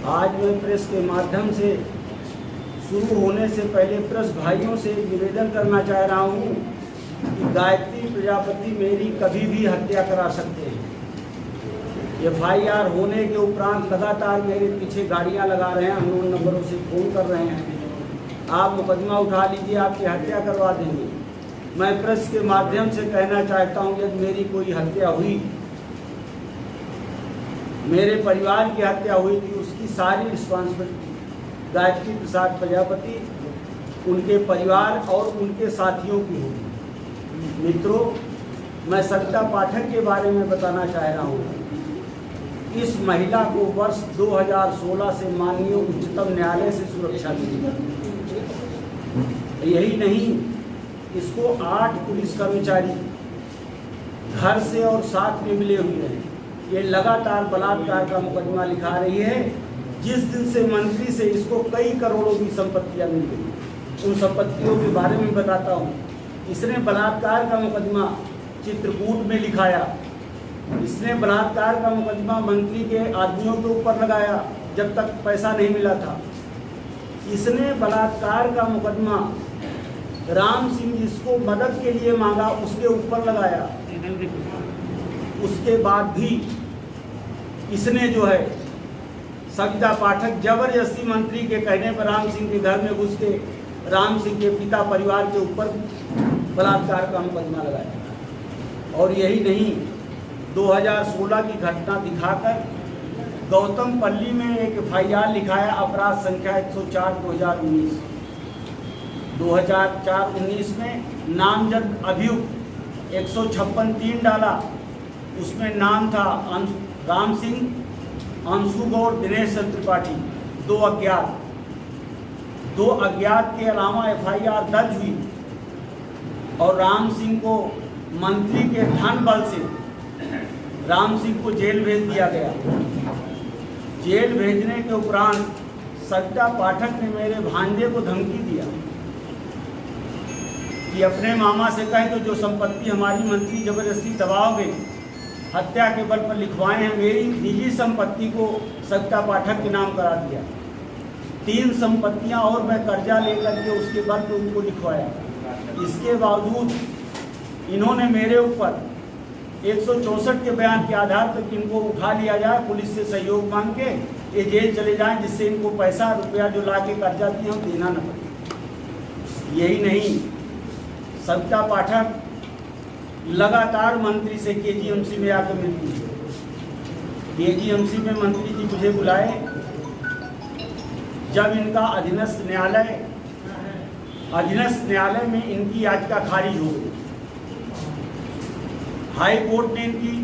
आज मैं प्रेस के माध्यम से शुरू होने से पहले प्रेस भाइयों से निवेदन करना चाह रहा हूँ कि गायत्री प्रजापति मेरी कभी भी हत्या करा सकते हैं। FIR होने के उपरांत लगातार मेरे पीछे गाड़ियाँ लगा रहे हैं, अननोन नंबरों से फ़ोन कर रहे हैं, आप मुकदमा उठा लीजिए, आपकी हत्या करवा देंगे। मैं प्रेस के माध्यम से कहना चाहता हूँ यदि मेरी कोई हत्या हुई, मेरे परिवार की हत्या हुई थी, उसकी सारी रिस्पॉन्सिबिलिटी गायत्री प्रसाद प्रजापति, उनके परिवार और उनके साथियों की होगी। मित्रों, मैं सविता पाठक के बारे में बताना चाह रहा हूँ। इस महिला को वर्ष 2016 से माननीय उच्चतम न्यायालय से सुरक्षा मिली। यही नहीं, इसको 8 पुलिस कर्मचारी घर से और साथ में मिले हुए हैं। ये लगातार बलात्कार का मुकदमा लिखा रही है। जिस दिन से मंत्री से इसको कई करोड़ों की संपत्तियां मिल गई, उन संपत्तियों के बारे में बताता हूँ। इसने बलात्कार का मुकदमा चित्रकूट में लिखाया। इसने बलात्कार का मुकदमा मंत्री के आदमियों के ऊपर लगाया जब तक पैसा नहीं मिला था। इसने बलात्कार का मुकदमा राम सिंह जिसको मदद के लिए मांगा उसके ऊपर लगाया। उसके बाद भी इसने जो है सविता पाठक जबरदस्ती मंत्री के कहने पर राम सिंह के घर में घुस के राम सिंह के पिता परिवार के ऊपर बलात्कार का मुकदमा लगाया। और यही नहीं, 2016 की घटना दिखाकर गौतम पल्ली में एक FIR लिखाया, अपराध संख्या 104/2019। 2004-19 में नामजद अभियुक्त 156(3) डाला। उसमें नाम था राम सिंह, अंशु गौड़, दिनेश त्रिपाठी, 2 अज्ञात। 2 अज्ञात के अलावा FIR दर्ज हुई और राम सिंह को मंत्री के धन बल से राम सिंह को जेल भेज दिया गया। जेल भेजने के उपरांत सविता पाठक ने मेरे भांजे को धमकी दिया कि अपने मामा से कहें तो जो संपत्ति हमारी मंत्री जबरदस्ती दबाओगे, हत्या के बल पर लिखवाए हैं, मेरी निजी संपत्ति को सविता पाठक के नाम करा दिया। 3 संपत्तियां और मैं कर्जा लेकर के उसके बल पर उनको लिखवाया। इसके बावजूद इन्होंने मेरे ऊपर 164 के बयान के आधार पर इनको उठा लिया जाए, पुलिस से सहयोग मांग के ये जेल चले जाएं, जिससे इनको पैसा रुपया जो ला के कर्जा दिए हम देना न पड़े। यही नहीं, सविता पाठक लगातार मंत्री से KGMC में आकर मिलती है। KGMC में मंत्री जी मुझे बुलाए जब इनका अधीनस्थ न्यायालय में इनकी याचिका खारिज हो गई। हाई कोर्ट ने इनकी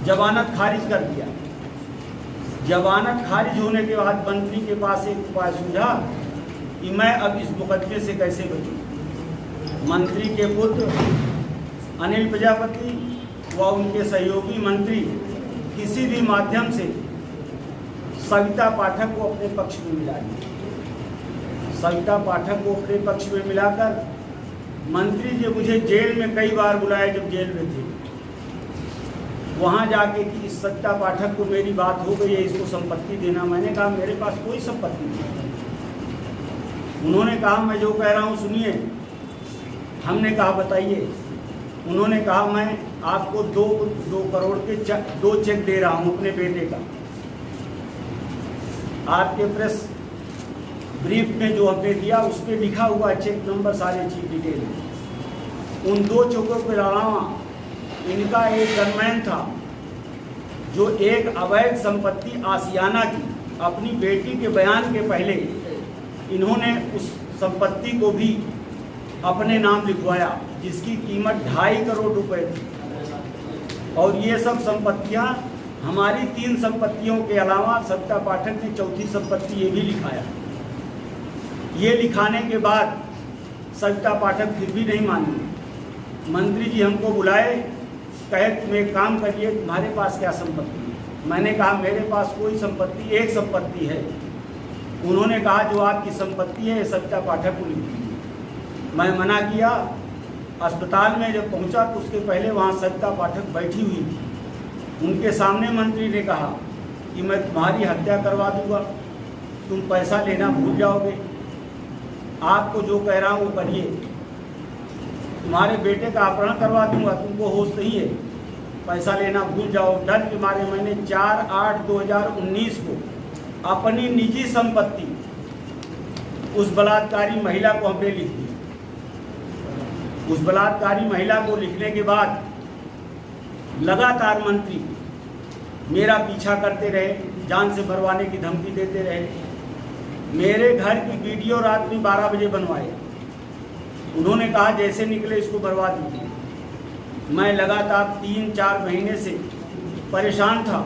जमानत खारिज कर दिया। जमानत खारिज होने के बाद मंत्री के पास एक उपाय सूझा कि मैं अब इस मुकदमे से कैसे बचूं। मंत्री के पुत्र अनिल प्रजापति व उनके सहयोगी मंत्री किसी भी माध्यम से सविता पाठक को अपने पक्ष में मिला दिया। सविता पाठक को अपने पक्ष में मिलाकर मंत्री जी मुझे जेल में कई बार बुलाए जब जेल में थे। वहाँ जाके कि इस सविता पाठक को मेरी बात हो गई है, इसको संपत्ति देना। मैंने कहा मेरे पास कोई संपत्ति नहीं। उन्होंने कहा मैं जो कह रहा हूँ सुनिए। हमने कहा बताइए। उन्होंने कहा मैं आपको 2 करोड़ के 2 चेक दे रहा हूँ अपने बेटे का। आपके प्रेस ब्रीफ में जो हमने दिया उस पर लिखा हुआ चेक नंबर, सारे चीज डिटेल। उन 2 चेकों के अलावा इनका एक गनमैन था जो एक अवैध संपत्ति आसियाना की अपनी बेटी के बयान के पहले इन्होंने उस संपत्ति को भी अपने नाम लिखवाया, जिसकी कीमत 2.5 करोड़ रुपए थी। और ये सब संपत्तियां हमारी 3 संपत्तियों के अलावा सविता पाठक ने 4थी संपत्ति ये भी लिखाया। ये लिखाने के बाद सविता पाठक फिर भी नहीं मानी। मंत्री जी हमको बुलाए, कहे तुम एक काम करिए, तुम्हारे पास क्या संपत्ति है। मैंने कहा मेरे पास कोई संपत्ति, एक संपत्ति है। उन्होंने कहा जो आपकी संपत्ति है सविता पाठक को लिखी। मैं मना किया। अस्पताल में जब पहुंचा तो उसके पहले वहाँ सविता पाठक बैठी हुई थी। उनके सामने मंत्री ने कहा कि मैं तुम्हारी हत्या करवा दूंगा, तुम पैसा लेना भूल जाओगे, आपको जो कह रहा हूँ वो करिए, तुम्हारे बेटे का अपहरण करवा दूंगा, तुमको होश नहीं है, पैसा लेना भूल जाओ। डर के मारे मैंने 4/8/2019 को अपनी निजी संपत्ति उस बलात्कारी महिला को हमने लिख दी। उस बलात्कारी महिला को लिखने के बाद लगातार मंत्री मेरा पीछा करते रहे, जान से मरवाने की धमकी देते रहे। मेरे घर की वीडियो रात में 12 बजे बनवाए। उन्होंने कहा जैसे निकले इसको बर्बा दीजिए। मैं लगातार 3-4 महीने से परेशान था।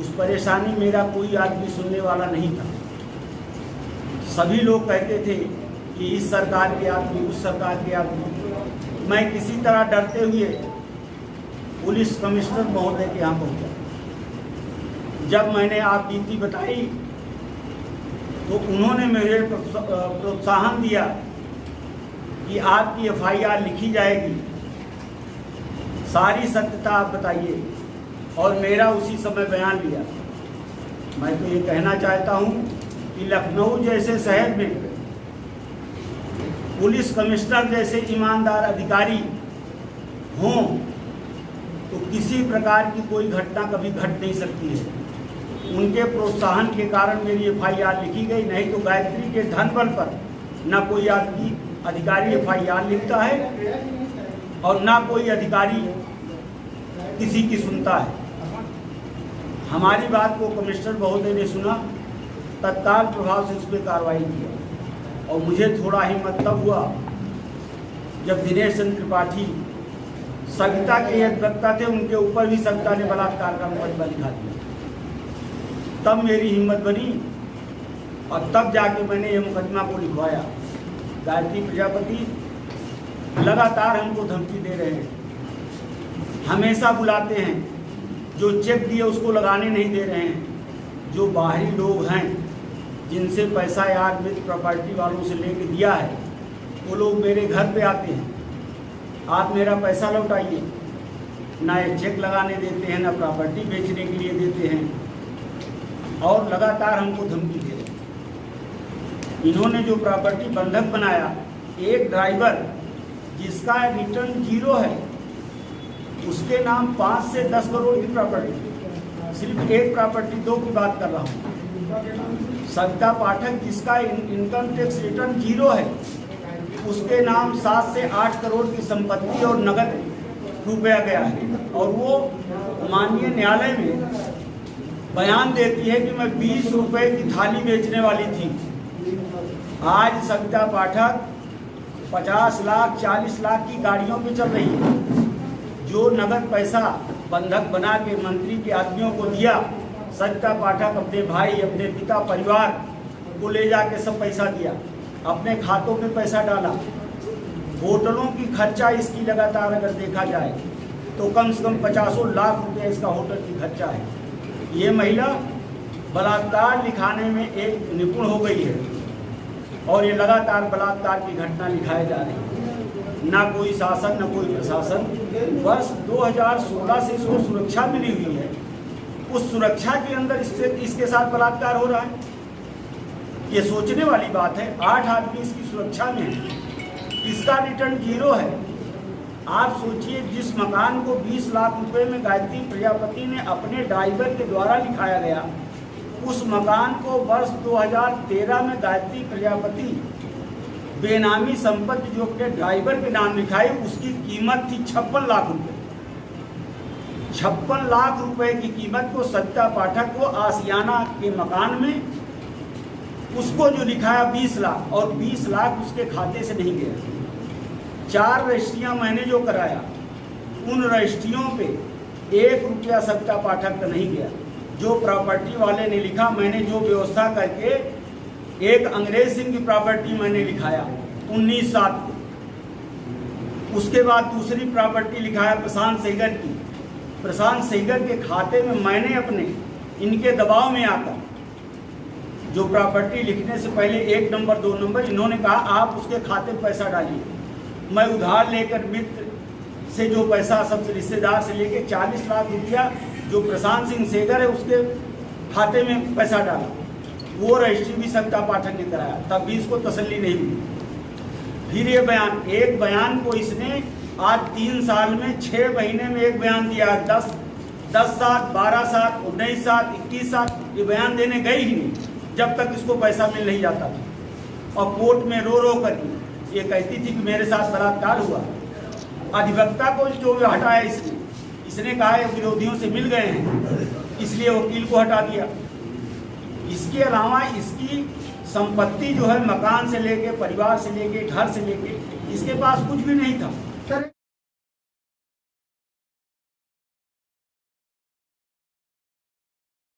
उस परेशानी मेरा कोई आदमी सुनने वाला नहीं था। सभी लोग कहते थे कि इस सरकार के आदमी, उस सरकार के आदमी। मैं किसी तरह डरते हुए पुलिस कमिश्नर महोदय के यहाँ पहुँचा। जब मैंने आप बीती बताई तो उन्होंने मुझे प्रोत्साहन दिया कि आपकी FIR लिखी जाएगी, सारी सत्यता आप बताइए, और मेरा उसी समय बयान लिया। मैं तो ये कहना चाहता हूँ कि लखनऊ जैसे शहर में पुलिस कमिश्नर जैसे ईमानदार अधिकारी हों तो किसी प्रकार की कोई घटना कभी घट नहीं सकती है। उनके प्रोत्साहन के कारण मेरी FIR लिखी गई, नहीं तो गायत्री के धन बल पर न कोई आदमी अधिकारी FIR लिखता है और ना कोई अधिकारी किसी की सुनता है। हमारी बात को कमिश्नर महोदय ने सुना, तत्काल प्रभाव से उस पर कार्रवाई किया। और मुझे थोड़ा हिम्मत तब हुआ जब दिनेश चंद्र त्रिपाठी सविता के अधिवक्ता थे, उनके ऊपर भी सविता ने बलात्कार का मुकदमा लिखा दिया। तब मेरी हिम्मत बनी और तब जाके मैंने ये मुकदमा को लिखवाया। गायत्री प्रजापति लगातार हमको धमकी दे रहे हैं, हमेशा बुलाते हैं, जो चेक दिए उसको लगाने नहीं दे रहे हैं। जो बाहरी लोग हैं जिनसे पैसा यार मित्र प्रॉपर्टी वालों से लेके दिया है, वो लोग मेरे घर पे आते हैं, आप मेरा पैसा लौटाइए। ना ये चेक लगाने देते हैं, ना प्रॉपर्टी बेचने के लिए देते हैं, और लगातार हमको धमकी दे रहे हैं। इन्होंने जो प्रॉपर्टी बंधक बनाया, एक ड्राइवर जिसका रिटर्न 0 है, उसके नाम 5 से 10 करोड़ की प्रॉपर्टी, सिर्फ एक प्रॉपर्टी 2 की बात कर रहा हूँ। सविता पाठक जिसका इनकम टैक्स रिटर्न 0 है, उसके नाम 7 से 8 करोड़ की संपत्ति और नगद रुपया गया है। और वो माननीय न्यायालय में बयान देती है कि मैं 20 रुपए की थाली बेचने वाली थी। आज सविता पाठक 50 लाख 40 लाख की गाड़ियों पे चल रही है। जो नगद पैसा बंधक बना के मंत्री के आदमियों को दिया, सविता पाठक अपने भाई, अपने पिता, परिवार को ले जाके सब पैसा दिया, अपने खातों में पैसा डाला। होटलों की खर्चा इसकी लगातार अगर देखा जाए तो कम से कम 50 लाख रुपये इसका होटल की खर्चा है। ये महिला बलात्कार लिखाने में एक निपुण हो गई है और ये लगातार बलात्कार की घटना लिखाए जा रही है। ना कोई शासन, ना कोई प्रशासन। वर्ष 2016 से इसको सुरक्षा मिली हुई है, उस सुरक्षा के अंदर इसके साथ बलात्कार हो रहा है। ये सोचने वाली बात है। 8 आदमी इसकी सुरक्षा में है, इसका रिटर्न 0 है। आप सोचिए, जिस मकान को 20 लाख रुपए में गायत्री प्रजापति ने अपने ड्राइवर के द्वारा लिखाया गया, उस मकान को वर्ष 2013 में गायत्री प्रजापति बेनामी संपत्ति जो अपने ड्राइवर के नाम लिखाई, उसकी कीमत थी 56 लाख रुपए। 56 लाख रुपए की कीमत को सविता पाठक को आसियाना के मकान में उसको जो लिखाया 20 लाख, और 20 लाख उसके खाते से नहीं गया। 4 रजिस्ट्रियां मैंने जो कराया, उन रजिस्ट्रियों पे 1 रुपया सविता पाठक का नहीं गया। जो प्रॉपर्टी वाले ने लिखा, मैंने जो व्यवस्था करके एक अंग्रेज सिंह की प्रॉपर्टी मैंने लिखाया 19/7 को। उसके बाद दूसरी प्रॉपर्टी लिखाया प्रशांत सेगर की। प्रशांत सेगर के खाते में मैंने अपने इनके दबाव में आकर जो प्रॉपर्टी लिखने से पहले 1 नंबर 2 नंबर इन्होंने कहा आप उसके खाते में पैसा डालिए। मैं उधार लेकर मित्र से जो पैसा सबसे रिश्तेदार से लेके 40 लाख रुपया जो प्रशांत सिंह सेगर है उसके खाते में पैसा डाला, वो रजिस्ट्री भी सविता पाठक ने कराया, तब भी इसको तसल्ली नहीं हुई। फिर ये बयान, एक बयान को इसने आज 3 साल में 6 महीने में एक बयान दिया। 10 साल, 12 साल, 19 साल, 21 साल ये बयान देने गए ही नहीं, जब तक इसको पैसा मिल नहीं जाता था। और कोर्ट में रो रो कर ये कहती थी कि मेरे साथ बलात्कार हुआ। अधिवक्ता को जो हटाया इसने कहा है विरोधियों से मिल गए हैं, इसलिए वकील को हटा दिया। इसके अलावा इसकी संपत्ति जो है, मकान से लेके, परिवार से लेके, घर से लेके, इसके पास कुछ भी नहीं था।